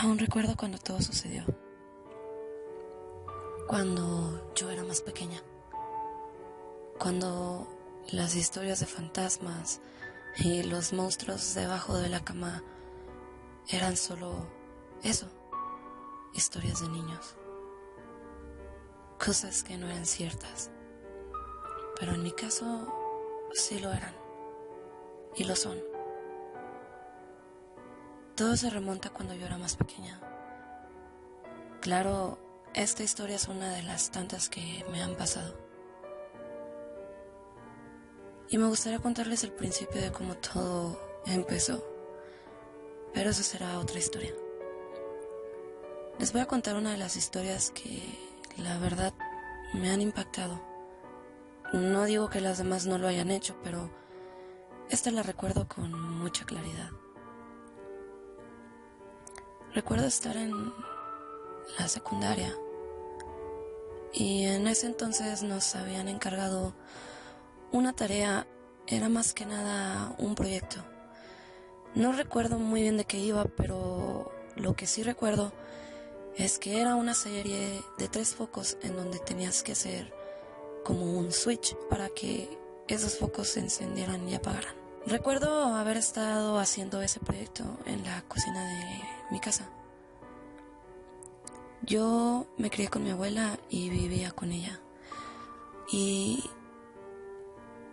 Aún recuerdo cuando todo sucedió. Cuando yo era más pequeña. Cuando las historias de fantasmas y los monstruos debajo de la cama eran solo eso, historias de niños. Cosas que no eran ciertas. Pero en mi caso sí lo eran. Y lo son. Todo se remonta cuando yo era más pequeña. Claro, esta historia es una de las tantas que me han pasado. Y me gustaría contarles el principio de cómo todo empezó. Pero eso será otra historia. Les voy a contar una de las historias que, la verdad, me han impactado. No digo que las demás no lo hayan hecho, pero esta la recuerdo con mucha claridad. Recuerdo estar en la secundaria y en ese entonces nos habían encargado una tarea. Era más que nada un proyecto. No recuerdo muy bien de qué iba, pero lo que sí recuerdo es que era una serie de 3 focos en donde tenías que hacer como un switch para que esos focos se encendieran y apagaran. Recuerdo haber estado haciendo ese proyecto en la cocina de mi casa. Yo me crié con mi abuela y vivía con ella. Y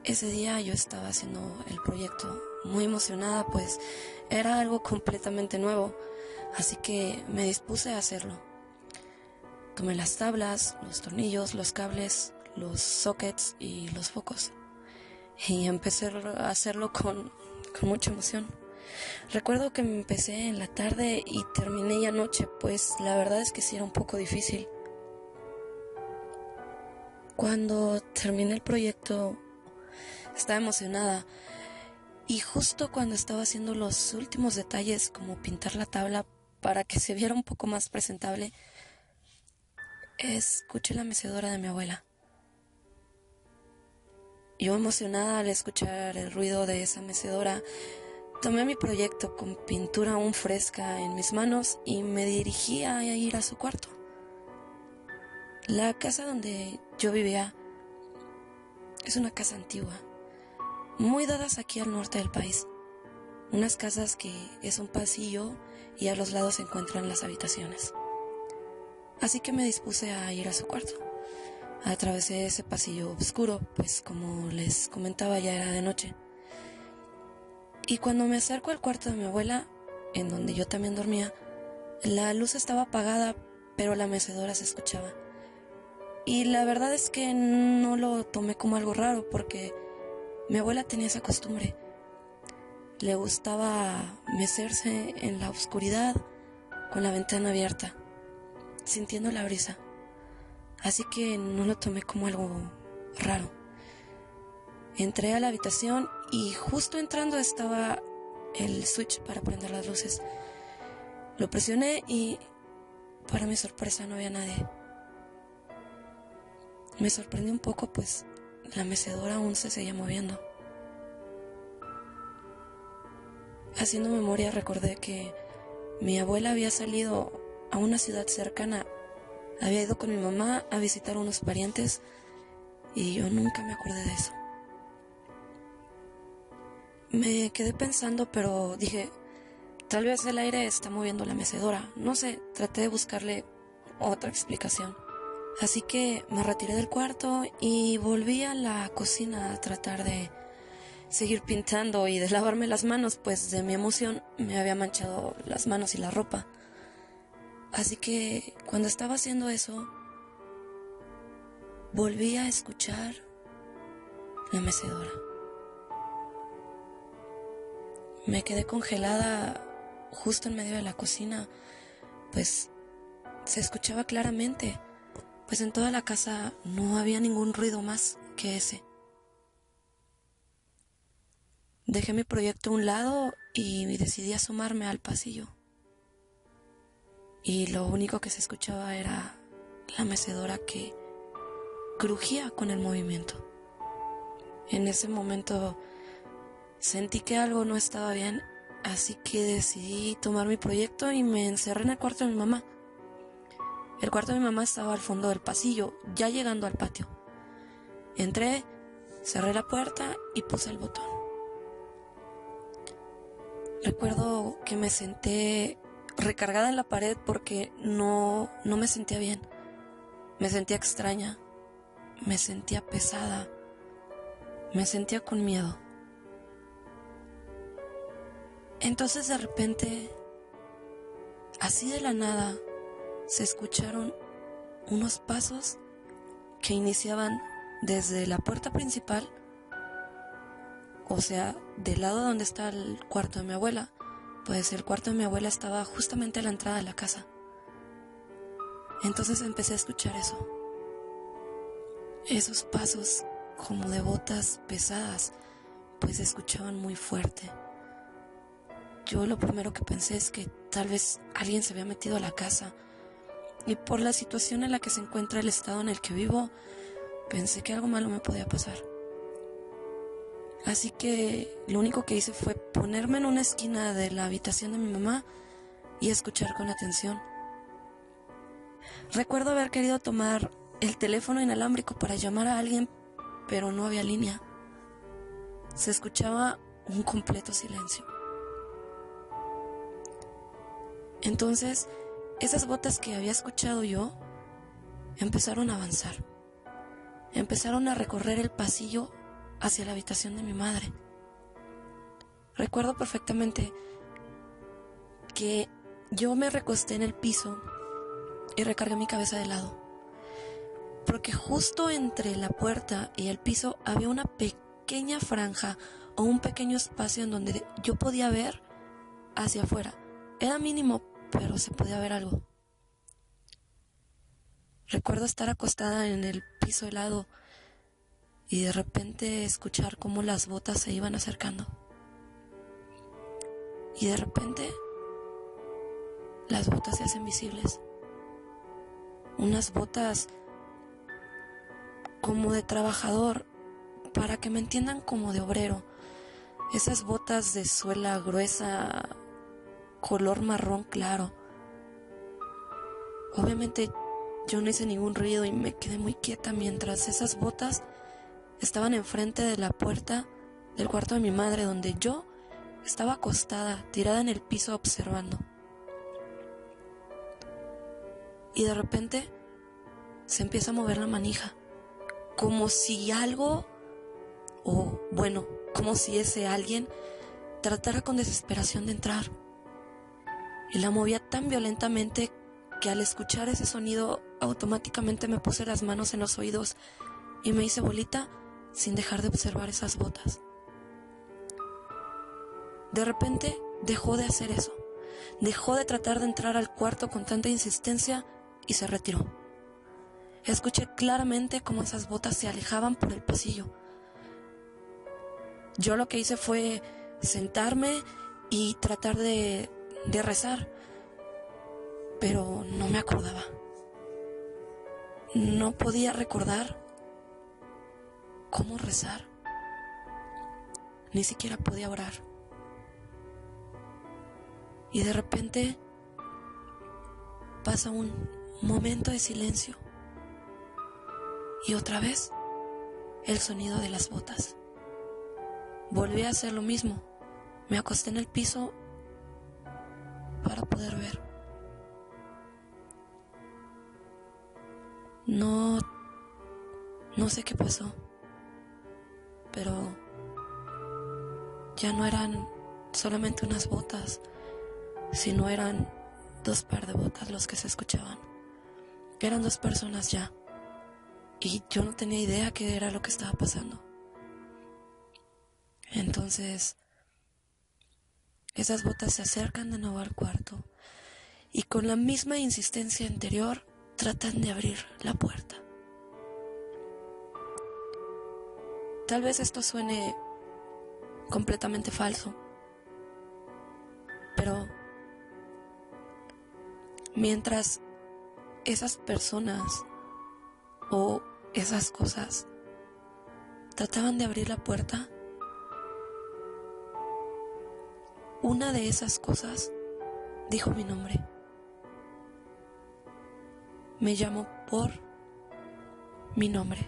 ese día yo estaba haciendo el proyecto muy emocionada, pues era algo completamente nuevo, así que me dispuse a hacerlo. Tomé las tablas, los tornillos, los cables, los sockets y los focos y empecé a hacerlo con mucha emoción. Recuerdo que me empecé en la tarde y terminé ya anoche, pues la verdad es que sí era un poco difícil. Cuando terminé el proyecto estaba emocionada y justo cuando estaba haciendo los últimos detalles, como pintar la tabla para que se viera un poco más presentable, escuché la mecedora de mi abuela. Yo, emocionada al escuchar el ruido de esa mecedora, tomé mi proyecto con pintura aún fresca en mis manos y me dirigí a ir a su cuarto. La casa donde yo vivía es una casa antigua, muy dadas aquí al norte del país. Unas casas que es un pasillo y a los lados se encuentran las habitaciones. Así que me dispuse a ir a su cuarto. Atravesé ese pasillo oscuro, pues como les comentaba ya era de noche. Y cuando me acerco al cuarto de mi abuela, en donde yo también dormía, la luz estaba apagada, pero la mecedora se escuchaba. Y la verdad es que no lo tomé como algo raro, porque mi abuela tenía esa costumbre. Le gustaba mecerse en la oscuridad con la ventana abierta, sintiendo la brisa. Así que no lo tomé como algo raro. Entré a la habitación y justo entrando estaba el switch para prender las luces. Lo presioné y, para mi sorpresa, no había nadie. Me sorprendí un poco, pues la mecedora aún se seguía moviendo. Haciendo memoria recordé que mi abuela había salido a una ciudad cercana. Había ido con mi mamá a visitar a unos parientes y yo nunca me acordé de eso. Me quedé pensando, pero dije, tal vez el aire está moviendo la mecedora. No sé, traté de buscarle otra explicación. Así que me retiré del cuarto y volví a la cocina a tratar de seguir pintando y de lavarme las manos, pues de mi emoción me había manchado las manos y la ropa. Así que cuando estaba haciendo eso, volví a escuchar la mecedora. Me quedé congelada justo en medio de la cocina, pues se escuchaba claramente, pues en toda la casa no había ningún ruido más que ese. Dejé mi proyecto a un lado y decidí asomarme al pasillo. Y lo único que se escuchaba era la mecedora que crujía con el movimiento. En ese momento sentí que algo no estaba bien, Así que decidí tomar mi proyecto y me encerré en el cuarto de mi mamá. El cuarto de mi mamá estaba al fondo del pasillo, ya llegando al patio. Entré, cerré la puerta y puse el botón. Recuerdo que me senté recargada en la pared porque no me sentía bien. Me sentía extraña, me sentía pesada, me sentía con miedo. Entonces de repente, así de la nada, se escucharon unos pasos que iniciaban desde la puerta principal, o sea, del lado donde está el cuarto de mi abuela. Pues el cuarto de mi abuela estaba justamente a la entrada de la casa. Entonces empecé a escuchar eso. Esos pasos como de botas pesadas, pues se escuchaban muy fuerte. Yo lo primero que pensé es que tal vez alguien se había metido a la casa. Y por la situación en la que se encuentra el estado en el que vivo, pensé que algo malo me podía pasar. Así que lo único que hice fue ponerme en una esquina de la habitación de mi mamá y escuchar con atención. Recuerdo haber querido tomar el teléfono inalámbrico para llamar a alguien, pero no había línea. Se escuchaba un completo silencio. Entonces, esas botas que había escuchado yo empezaron a avanzar. Empezaron a recorrer el pasillo hacia la habitación de mi madre. Recuerdo perfectamente que yo me recosté en el piso y recargué mi cabeza de lado, porque justo entre la puerta y el piso había una pequeña franja o un pequeño espacio en donde yo podía ver hacia afuera. Era mínimo, pero se podía ver algo. Recuerdo estar acostada en el piso helado y de repente escuchar cómo las botas se iban acercando. Y de repente las botas se hacen visibles. Unas botas como de trabajador, para que me entiendan, como de obrero. Esas botas de suela gruesa, color marrón claro. Obviamente yo no hice ningún ruido y me quedé muy quieta mientras esas botas estaban enfrente de la puerta del cuarto de mi madre, donde yo estaba acostada, tirada en el piso observando. Y de repente se empieza a mover la manija, como si algo, o bueno, como si ese alguien tratara con desesperación de entrar. Y la movía tan violentamente que al escuchar ese sonido automáticamente me puse las manos en los oídos y me hice bolita sin dejar de observar esas botas. De repente dejó de hacer eso, dejó de tratar de entrar al cuarto con tanta insistencia y se retiró. Escuché claramente cómo esas botas se alejaban por el pasillo. Yo lo que hice fue sentarme y tratar de rezar, pero no me acordaba. No podía recordar cómo rezar. Ni siquiera podía orar. Y de repente pasa un momento de silencio. Y otra vez el sonido de las botas. Volví a hacer lo mismo. Me acosté en el piso para poder ver. No sé qué pasó, pero ya no eran solamente unas botas, sino eran 2 par de botas los que se escuchaban. Eran 2 personas ya, y yo no tenía idea qué era lo que estaba pasando. Entonces, esas botas se acercan de nuevo al cuarto y con la misma insistencia anterior tratan de abrir la puerta. Tal vez esto suene completamente falso, pero mientras esas personas o esas cosas trataban de abrir la puerta, una de esas cosas dijo mi nombre. Me llamó por mi nombre.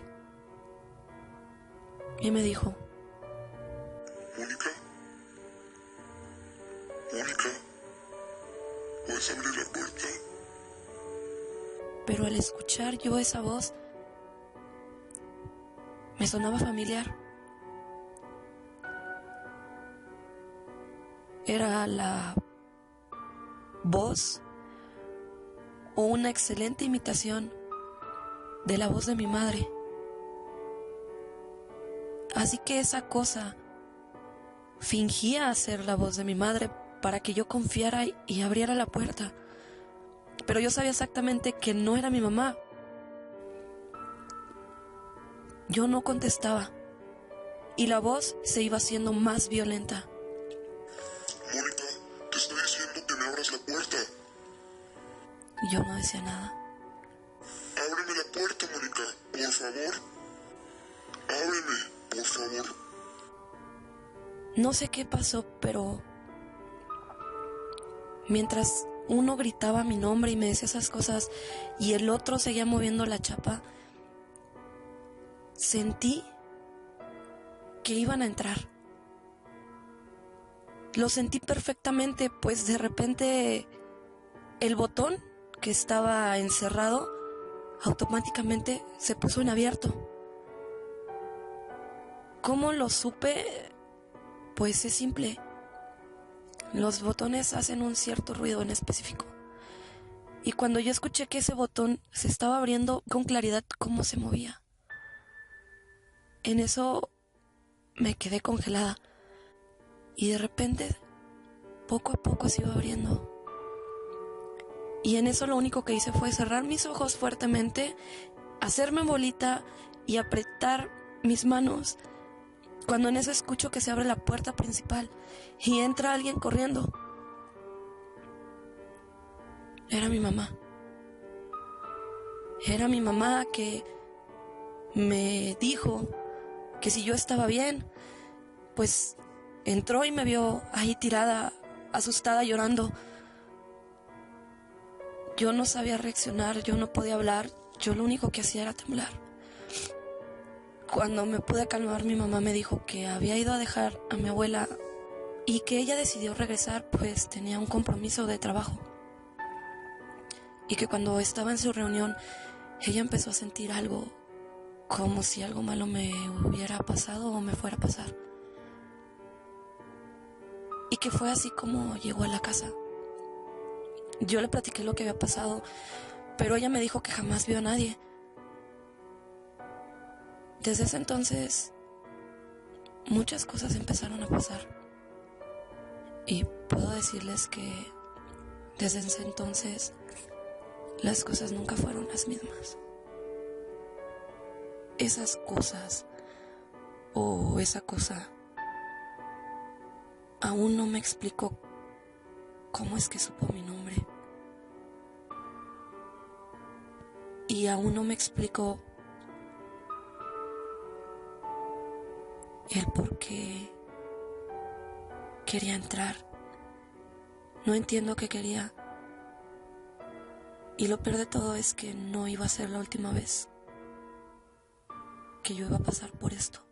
Y me dijo: Mónica, Mónica, ¿puedes abrir la puerta? Pero al escuchar yo esa voz, me sonaba familiar. Era la voz o una excelente imitación de la voz de mi madre. Así que esa cosa fingía ser la voz de mi madre para que yo confiara y abriera la puerta. Pero yo sabía exactamente que no era mi mamá. Yo no contestaba y la voz se iba haciendo más violenta. Mónica, te estoy diciendo que me abras la puerta. Y yo no decía nada. Ábreme la puerta, Mónica, por favor. Ábreme, por favor. No sé qué pasó, pero mientras uno gritaba mi nombre y me decía esas cosas y el otro seguía moviendo la chapa, sentí que iban a entrar. Lo sentí perfectamente, pues de repente el botón que estaba encerrado automáticamente se puso en abierto. ¿Cómo lo supe? Pues es simple. Los botones hacen un cierto ruido en específico. Y cuando yo escuché que ese botón se estaba abriendo con claridad, cómo se movía, en eso me quedé congelada. Y de repente, poco a poco se iba abriendo. Y en eso lo único que hice fue cerrar mis ojos fuertemente, hacerme bolita y apretar mis manos. Cuando en eso escucho que se abre la puerta principal y entra alguien corriendo. Era mi mamá. Era mi mamá que me dijo que si yo estaba bien, pues entró y me vio ahí tirada, asustada, llorando. Yo no sabía reaccionar, yo no podía hablar, yo lo único que hacía era temblar. Cuando me pude calmar, mi mamá me dijo que había ido a dejar a mi abuela y que ella decidió regresar, pues tenía un compromiso de trabajo. Y que cuando estaba en su reunión, ella empezó a sentir algo, como si algo malo me hubiera pasado o me fuera a pasar. Y que fue así como llegó a la casa. Yo le platiqué lo que había pasado, pero ella me dijo que jamás vio a nadie. Desde ese entonces, muchas cosas empezaron a pasar. Y puedo decirles que desde ese entonces, las cosas nunca fueron las mismas. Esas cosas o esa cosa aún no me explico cómo es que supo mi nombre. Y aún no me explico el por qué quería entrar. No entiendo qué quería. Y lo peor de todo es que no iba a ser la última vez que yo iba a pasar por esto.